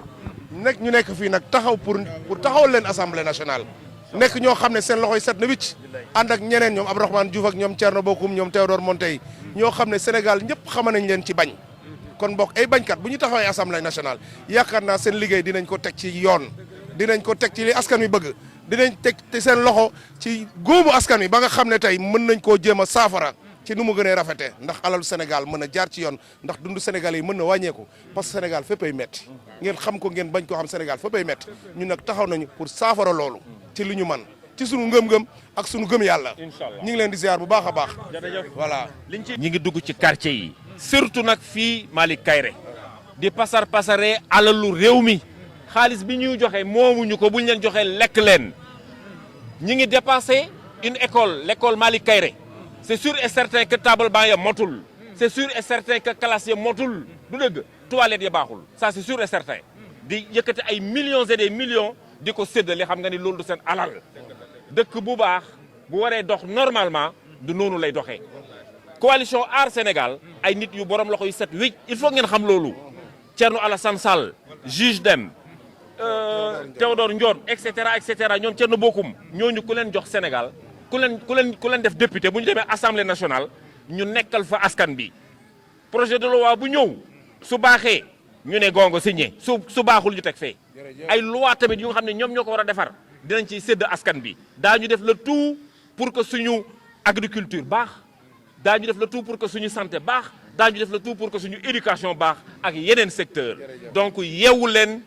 ñu nekk fii nag taxaw pour taxawal leen assemblée nationale nekk ñoo xam ne seen loxoy set na wicc ànd ak ñeneen ñoom Abdourahmane Diouf ak ñoom Thierno Bocoum ñoom Théodore Montey ñoo xam ne Sénégal ñëpp xama nañ leen ci bañ kon bokk ay bañkat bu ñu taxawee assemblée nationale yaakaar naa seen liggéey dinañ ko teg ci yoon dinañ ko teg ci li askan wi bëgg dinañ teg te seen loxo ci góobu askan wi ba nga xam ne tey mën nañ koo jéem a saafara ci nu mu gënee rafetee ndax alalu Sénégal mën a jaar ci yoon ndax dundu Sénégal yi mën na wàññeeku parce que Sénégal fépp ay metti ngeen xam ko ngeen bañ koo xam Sénégal fépp ay metti ñun nag taxaw nañu pour saafara loolu ci li ñu man ci sunu ngëm-ngëm ak sunu gëm yàlla ñu ngi leen di ziar bu baax a baax voilà ñi ngi dugg ci quartier yi surtout nag fii Malick Kayré di pasaree alalu réew mi xaalis bi ñuy joxe moomuñu ko buñ leen joxe lekk leen ñi ngi dépensé une école l'école Malick Kayré c'est sûr et certain que table banc ya motul c'est sûr et certain que classe ya motul du dëgg toilette ya baaxul ça c'est sûr et certain di yëkkati ay millions et des millions di ko séddale xam nga ni loolu du seen alal dëkk bu baax bu waree dox normalement du noonu lay doxee coalition Aar Sénégal ay nit yu borom loxo yu set wicc il faut ngeen xam loolu Thierno Alassane Sall juge Dème Théodore Ndione et cetera ñoom Thierno Bocoum ñooñu ku leen jox Sénégal ku leen def député bu ñu demee assemblée nationale ñu nekkal fa askan bi projet de loi bu ñëw su baaxee ñu ne gongo signé su baaxul ñu teg fee ay loi tamit yu nga xam ne ñoom ñoo ko war a defar dinañ ciy sédd askan bi daañu def le tout pour que suñu agriculture baax daañu def le tout pour que suñu santé baax daañu def le tout pour que suñu éducation baax ak yeneen secteur donc yeewu leen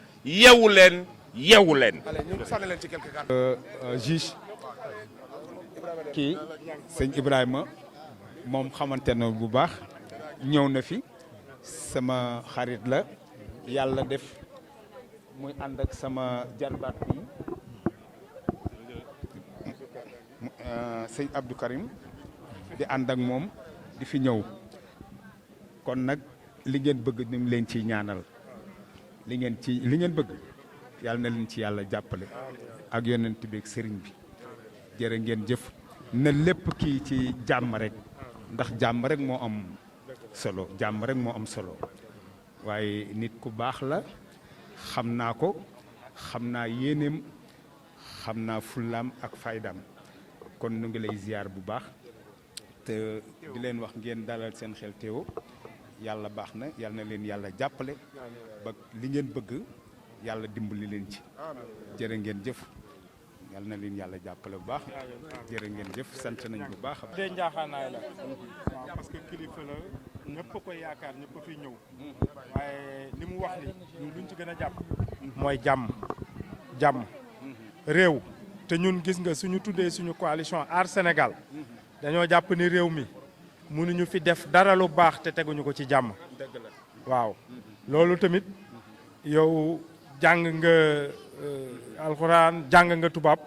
juge kii sëñ Ibrahima moom xamante na bu baax ñëw na fi sama xarit la yàlla def muy ànd ak sama jarbaat bi sëñ Abdou Karim di ànd ak moom di fi ñëw kon nag li ngeen bëgg ñu leen ciy ñaanal li ngeen bëgg yàlla na leen ci yàlla jàppale ak yonent bi ak sëriñ bi jërë ngeen jëf na lépp kii ci jàmm rek ndax jàmm rek moo am solo jàmm rek moo am solo waaye nit ku baax la xam naa ko xam naa yéeneem xam naa fullaam ak faydaam kon nu ngi lay ziar bu baax te di leen wax ngeen dalal seen xel Théo yàlla baax na yàlla na leen yàlla jàppale ba li ngeen bëgg yàlla dimbali leen ci jërë ngeen jëf yàlla na leen yàlla jàppale bu baax jërë ngeen jëf sant nañ bu baax. dee njaaxaanaay la waaw parce que kilifa la ñëpp a koy yaakaar ñëpp a fiy ñëw waaye li mu wax ni ñun luñ ci gën a jàpp mooy jàmm réew te ñun gis nga suñu tuddee suñu coalition Aar Sénégal dañoo jàpp ni réew mi mënuñu fi def dara lu baax te teguñu ko ci jàmm waaw loolu tamit yow jàng nga alxuraan jàng nga tubaab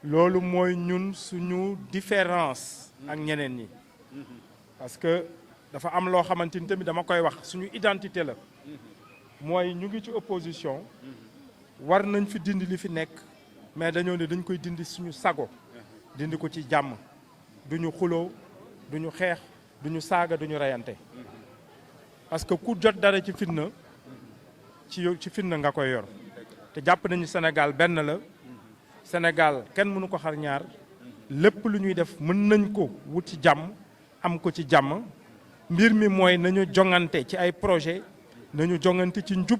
loolu mooy ñun suñu différence ak ñeneen ñi parce que dafa am loo xamante ni tamit dama koy wax suñu identité la mooy ñu ngi ci opposition war nañ fi dindi li fi nekk mais dañoo ne dañ koy dindi suñu sago dindi ko ci jàmm duñu xuloo duñu xeex duñu saaga duñu reyante parce que ku jot dara ci fitna ci fitna nga koy yor te jàpp nañu Sénégal benn la Sénégal kenn mënu ko xar ñaar lépp lu ñuy def mën nañ ko wut ci jàmm am ko ci jàmm mbir mi mooy nañu jongante ci ay projet nañu jongante ci njub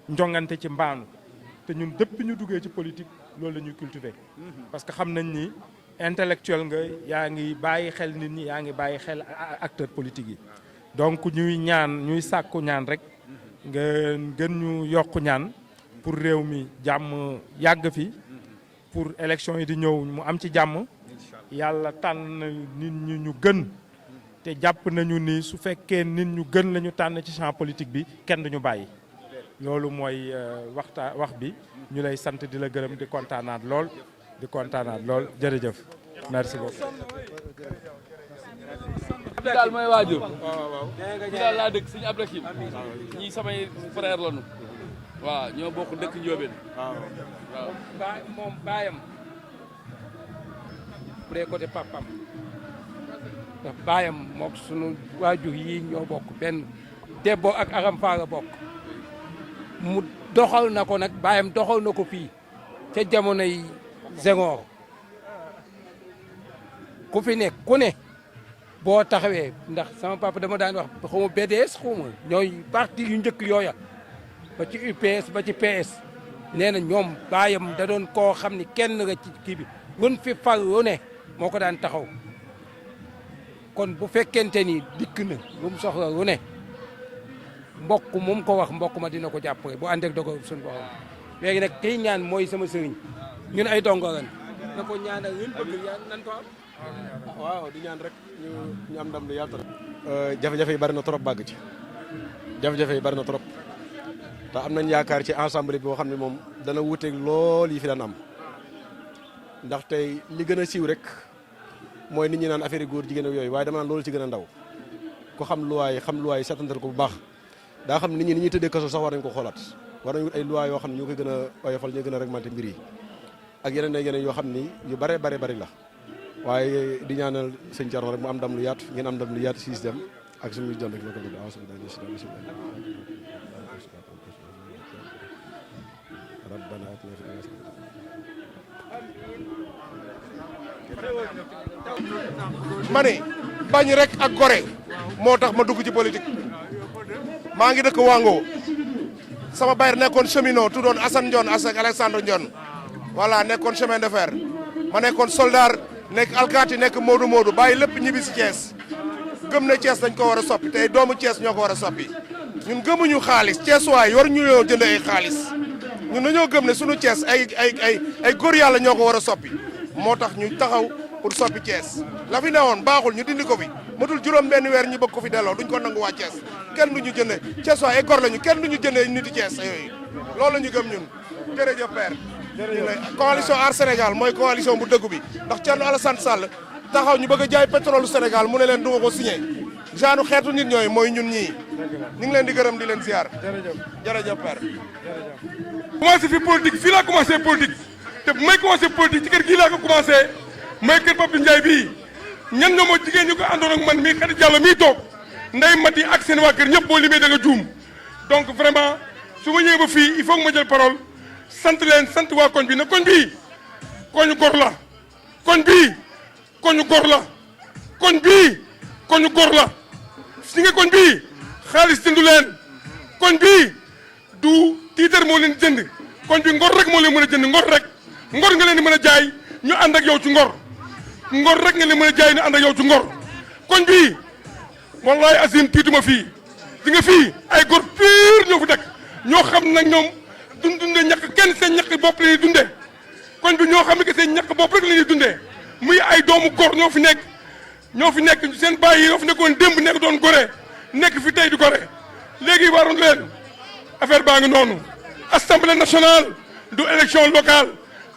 jongante ci mbaanu te ñun depuis ñu duggee ci politique loolu la ñuy cultiver parce que xam nañ ni intellectuel nga yaa ngi bàyyi xel nit ñi yaa ngi bàyyi xel acteurs politiques yi donc ñuy sàkku ñaan rek nga gën ñu yokku ñaan pour réew mi jàmm yàgg fi pour élection yi di ñëw mu am ci jàmm yàlla tànn nit ñi ñu gën te jàpp nañu ni su fekkee nit ñu gën la ñu tànn ci champ politique bi kenn duñu bàyyi loolu mooy wax bi ñu lay sant di la gërëm di kontaanaat lool jërëjëf merci beaucoup. daal mooy waajur ñu daal laa dëkk suñu Abdoulaye ñii samay frère lañu waaw ñoo bokk dëkk Ndiobène waaw moom baayam bu dee côté papam ndax baayam mook sunu waajur yi ñoo bokk benn Debbo ak Aram Faara bokk mu doxal na ko nag baayam doxal na ko fii ca jamonoy Senghor ku fi nekk ku ne boo taxawee ndax sama papa dama daan wax xaw ma BDS xaw ma ñooy parti yu njëkk yooya ba ci UPS ba ci PS nee na ñoom baayam da doon koo xam ni kenn nga ci kii bi gun fi far yu ne moo ko daan taxaw kon bu fekkente ni dikk na lu mu soxla yu ne mbokk moom ko wax mbokk ma dina ko jàppale bu ànd ak dogal suñu borom léegi nag tey ñaan mooy sama sëriñ ñun ay dongo ren na ko ñaanal ñun bëgg nan ko am. waaw di ñaan rek ñu am ndam lu yaatu rek. jafe-jafe yi bari na trop bàgg ci jafe-jafe yi bari na trop te am nañ yaakaar ci ensemble bi boo xam ne moom dana wuuteeg lool yi fi daan am ndax tey li gën a siiw rek mooy nit ñi naan affaire góor jigéen ak yooyu waaye dama naan loolu ci gën a ndaw ko xam luwaay setantal ko bu baax daa xam nit ñi ni ñuy tëddee kaso sax war nañ ko xoolaat war nañ wut ay loi yoo xam ne ñoo koy gën a oyofal ñoo gën a réglementé mbir yi ak yeneen yoo xam ni yu bari la waaye di ñaanal sëñ Thierno rek mu am ndam lu yaatu ngeen am ndam lu yaatu siis dem ak suñu jëm rek nako do asu dañu ci rabbana atina ma ne bañ rek ak gore moo tax ma dugg ci politique maa ngi dëkk Wango sama bayr nekkoon cheminot tuddoon Assane Ndione ak Alexandre Ndione voilà nekkoon chemin de fer ma nekkoon soldat nekk alkaati nekk Modou Modou bàyyi lépp ñibbi si Thiès gëm ne Thiès dañ ko war a soppi tey doomu Thiès ñoo ko war a soppi ñun gëmuñu xaalis Thiès waay war ñu ñoo jënd ay xaalis ñun dañoo gëm ne sunu Thiès ay góor yàlla ñoo ko war a soppi moo tax ñu taxaw pour soppi Thiès la fi newoon baaxul ñu dindi ko fi matul juróom benn weer ñu bëgg ko fi delloo duñ ko nangu waa Thiès kenn du ñu jënde Thiès waay ay góor lañu kenn du ñu jëndee niti Thiès yooyu loolu la ñu gëm ñun jërëjëf père coalition Aar Sénégal mooy coalition bu dëggu bi ndax Thierno Alassane Sall taxaw ñu bëgg a jaay pétrole Sénégal mu ne leen du ma ko signé genre xeetu nit ñooyu mooy ñun ñii ñu ngi leen di gërëm di leen ziar. jërëjëf père. commencé fi politique fii laa commencé politique te bu may commencé politique ci kër gii laa ko commencé may kër Pape Ndiaye bii ñan ñoo ma jigéen ñi ko àndoon ak man mii Khady Diallo mii toog nday mati ak seen waa kër ñëpp boo limee da nga juum donc vraiment su ma ñëwee ba fii il faut que ma jël parole. sant leen sant waa koñ bi ne koñ bii koñu gor la koñ bii koñu gor la koñ bii koñu gor la si nga koñ bii xaalis jëndu leen koñ bii du tiitar moo leen jënd koñ bi ngor rek moo leen mën a jënd ngor rek ngor nga leen di mën a jaay ñu ànd ak yow ci ngor ngor rek nga leen mën a jaay ñu ànd ak yow ci ngor koñ bii wallahi azim tiituma fii di nga fii ay gor pire ñoo fi dëkk ñoo xam nag ñoom dunde ñàkk kenn seen ñàkk bopp la ñuy dundee koñ bi ñoo xam ne que seen ñàkk bopp rek la ñuy dundee muy ay doomu góor ñoo fi nekk seen baay yi ñoo fi nekkoon démb nekk doon gore nekk fi tey di gore léegi waroon leen affaire baa ngi noonu assemblée nationale du élection locale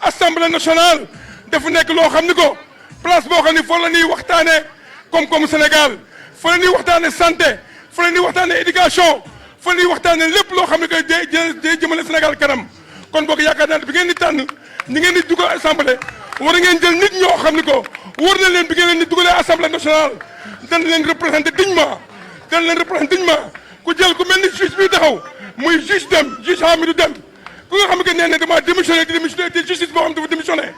assemblée nationale dafa nekk loo xam ni ko place boo xam ni foo la ñuy waxtaanee koom-koomu Sénégal foo la ñuy waxtaanee santé foo la ñuy waxtaanee éducation fa ñuy waxtaanee lépp loo xam ne que day jëmale Sénégal kanam kon boog yaakaar naa ne bi ngeen di tànn ñi ngeen di dugal assemblée war ngeen jël nit ñoo xam ne ko war na leen bi ngeen leen di dugalee assemblée nationale dañ leen représenté dignement ku jël ku mel ni juge bi taxaw muy juge Hamidou Dème ku nga xam ne que nee na damaa démissionné te justice boo xam dafa démissionné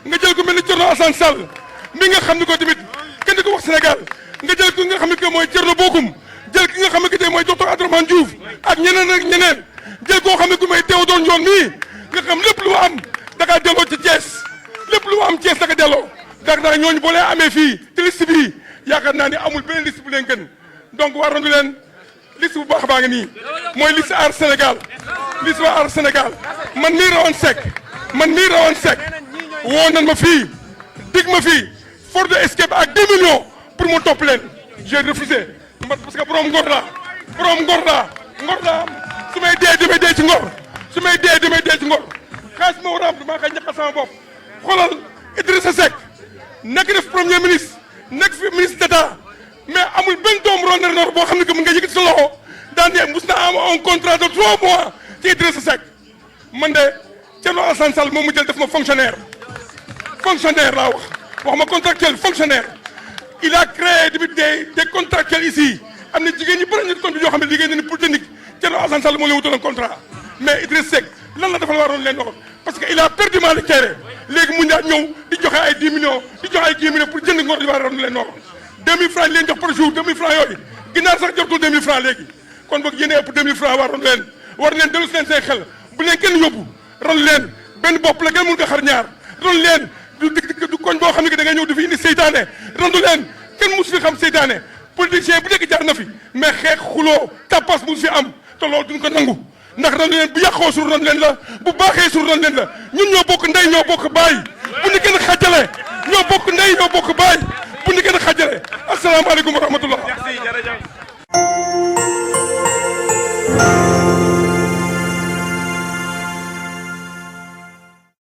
nga jël ku mel ni Thierno Alassane Sall mi nga xam ne ko tamit kenn di ko wax Sénégal nga jël ku nga xam ne que mooy Thierno Bocoum jël ki nga xam ne que tey mooy docteur Abdourahmane Diouf ak ñeneen jël koo xam ne ku may Théodore Ndione mii nga xam lépp lu am da kaa delloo ci Thiès lépp lu am Thiès da ka delloo ndax ñooñu boo leen amee fii te liste bii yaakaar naa ne amul beneen liste bu leen gën donc war nañu leen liste bu baax baa ngi nii mooy liste Aar Sénégal liste waa Aar Sénégal man mii rawoon Seck woo nan ma fii dig ma fii Ford Escape ak 10 millions pour mu topp leen j'ai refusé parce que borom ngor laa su may dee damay dee ci ngor xaalis ma war a am maa koy ñàkkal sama bopp xoolal Idrissa Seck nekk def premier ministre nekk fi ministre d'État mais amul benn doomu Ranérou boo xam ne que mu nga yëkkati sa loxo daan ne mus naa am un contrat de 3 mois ci Idrissa Seck man de Thierno Alassane Sall moom mu jël def ma fonctionnaire laa wax wax ma contractuel fonctionnaire il a créé des contractuels ici am na jigéen ñi bëri ñu kon bi yoo xam ne liggéey nañu pour technique Thierno Alassane Sall moo leen wutaloon contrat mais Idriss Seck lan la dafa waroon leen waxoon parce que il a perdument le terrain léegi mu ñëw di joxe ay 10 millions di joxe ay 10 millions pour jënd ngor di waroon leen waxoon 2000 francs leen jox par jour 2000 francs yooyu ginnaar sax jotul 2000 francs léegi kon boog yéen ëpp 2000 francs war leen dellu seen seen xel bu leen kenn yóbbu ron leen benn bopp la kenn mun ko xar ñaar ron leen du koñ boo xam ne da ngay ñëw di fi indi seytaane rondu leen kenn mus fi xam seytaane politicien bu nekk jaar na fi mais xeex xuloo tapas mus fi am te loolu duñ ko nangu ndax ron leen bu yàqoo sur ron leen la bu baaxee sur ron leen la ñun ñoo bokk ndey ñoo bokk baay bu ñu kenn xajale ñoo bokk ndey ñoo bokk baay bu ñu kenn xajale asalaamaaleykum wa rahmatullah.